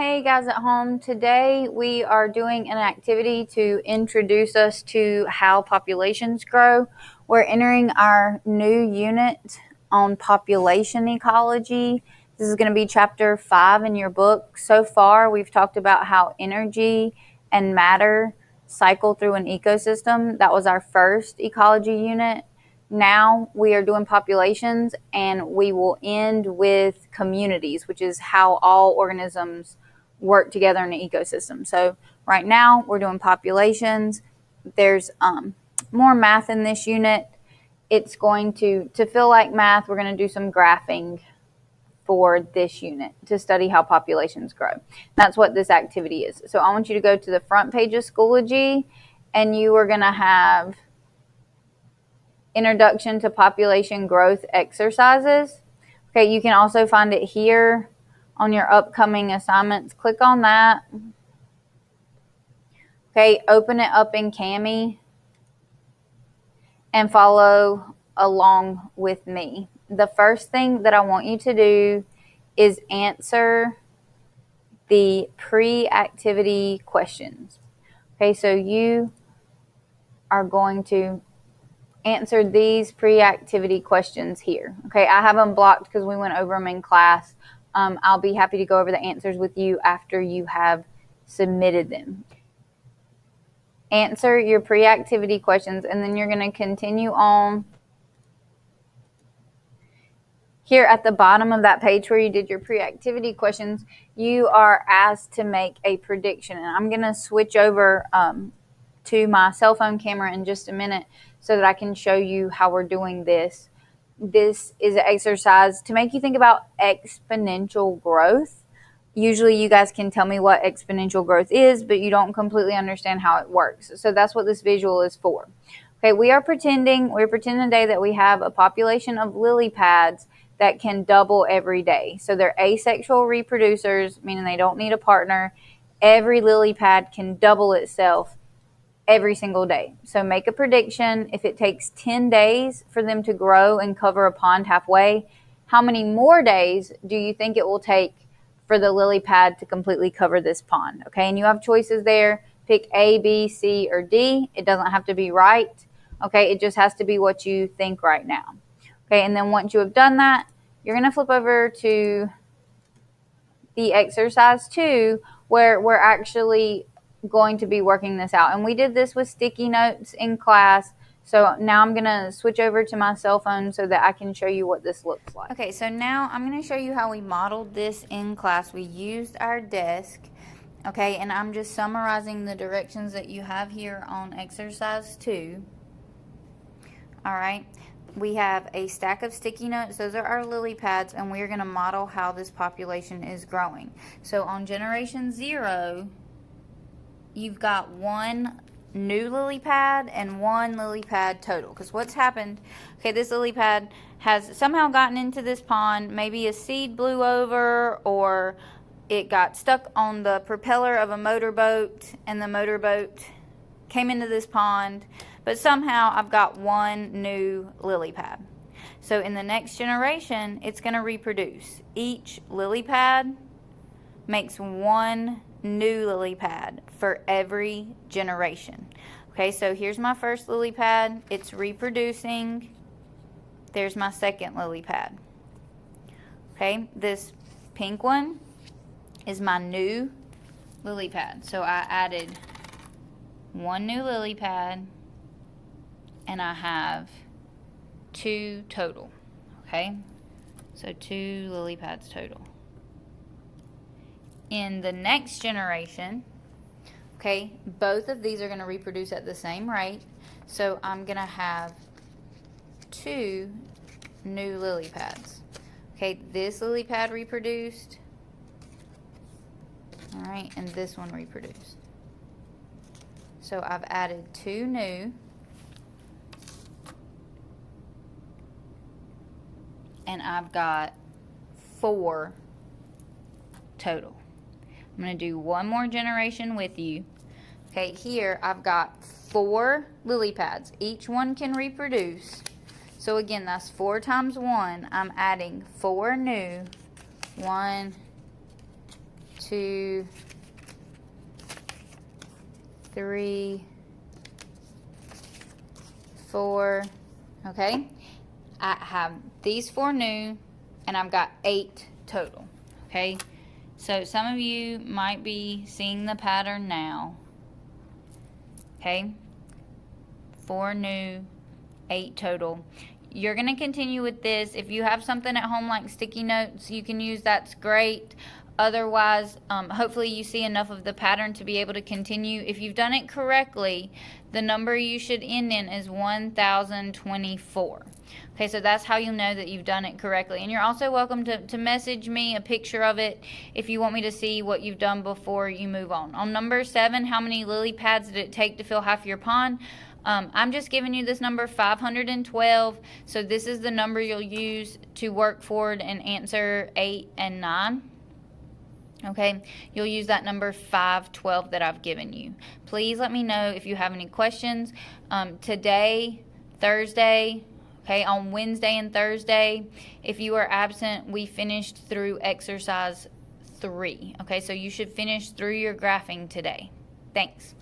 Hey guys at home, today we are doing an activity to introduce us to how populations grow. We're entering our new unit on population ecology. This is going to be chapter 5 in your book. So far we've talked about how energy and matter cycle through an ecosystem. That was our first ecology unit. Now we are doing populations, and we will end with communities, which is how all organisms work together in an ecosystem. So right now we're doing populations. There's more math in this unit. It's going to feel like math. We're going to do some graphing for this unit to study how populations grow. That's what this activity is. So I want you to go to the front page of Schoology, and you are going to have Introduction to Population Growth exercises. Okay, you can also find it here on your upcoming assignments. Click on that. Okay, open it up in Kami and follow along with me. The first thing that I want you to do is answer the pre-activity questions. Okay, so you are going to answer these pre-activity questions here. Okay, I have them blocked because we went over them in class. I'll be happy to go over the answers with you after you have submitted them. Answer your pre-activity questions, and then you're going to continue on. Here at the bottom of that page where you did your pre-activity questions, you are asked to make a prediction. And I'm going to switch over to my cell phone camera in just a minute so that I can show you how we're doing this. This is an exercise to make you think about exponential growth. Usually you guys can tell me what exponential growth is, but you don't completely understand how it works. So that's what this visual is for. Okay, we're pretending today that we have a population of lily pads that can double every day. So they're asexual reproducers, meaning they don't need a partner. Every lily pad can double itself every single day. So make a prediction. If it takes 10 days for them to grow and cover a pond halfway, how many more days do you think it will take for the lily pad to completely cover this pond? Okay, and you have choices there. Pick A, B, C, or D. It doesn't have to be right. Okay, it just has to be what you think right now. Okay, and then once you have done that, you're going to flip over to the exercise 2, where we're actually going to be working this out. And we did this with sticky notes in class. So now I'm going to switch over to my cell phone so that I can show you what this looks like. Okay, so now I'm going to show you how we modeled this in class. We used our desk. Okay, and I'm just summarizing the directions that you have here on exercise 2. All right, we have a stack of sticky notes. Those are our lily pads, and we're going to model how this population is growing. So on generation 0, you've got one new lily pad and one lily pad total. Because what's happened, okay, this lily pad has somehow gotten into this pond. Maybe a seed blew over, or it got stuck on the propeller of a motorboat, and the motorboat came into this pond. But somehow I've got one new lily pad. So in the next generation, it's going to reproduce. Each lily pad makes one new lily pad for every generation. Okay, so here's my first lily pad. It's reproducing. There's my second lily pad. Okay, this pink one is my new lily pad. So I added one new lily pad, and I have 2 total. Okay, so 2 lily pads total. In the next generation, okay, both of these are going to reproduce at the same rate. So I'm going to have 2 new lily pads. Okay, this lily pad reproduced. All right, and this one reproduced. So I've added 2 new. And I've got 4 total. I'm going to do one more generation with you. Okay, here I've got 4 lily pads. Each one can reproduce. So again, that's 4 times 1. I'm adding 4 new. 1, 2, 3, 4. Okay, I have these 4 new, and I've got 8 total. Okay, so some of you might be seeing the pattern now. Okay, 4 new, 8 total. You're going to continue with this. If you have something at home like sticky notes you can use, that's great. Otherwise, hopefully you see enough of the pattern to be able to continue. If you've done it correctly, the number you should end in is 1024. Okay, so that's how you'll know that you've done it correctly. And you're also welcome to message me a picture of it if you want me to see what you've done before you move on. On number 7, how many lily pads did it take to fill half your pond? I'm just giving you this number, 512. So this is the number you'll use to work forward and answer 8 and 9. Okay, you'll use that number 512 that I've given you. Please let me know if you have any questions. Today, Thursday, okay, on Wednesday and Thursday, if you are absent, we finished through exercise 3. Okay, so you should finish through your graphing today. Thanks.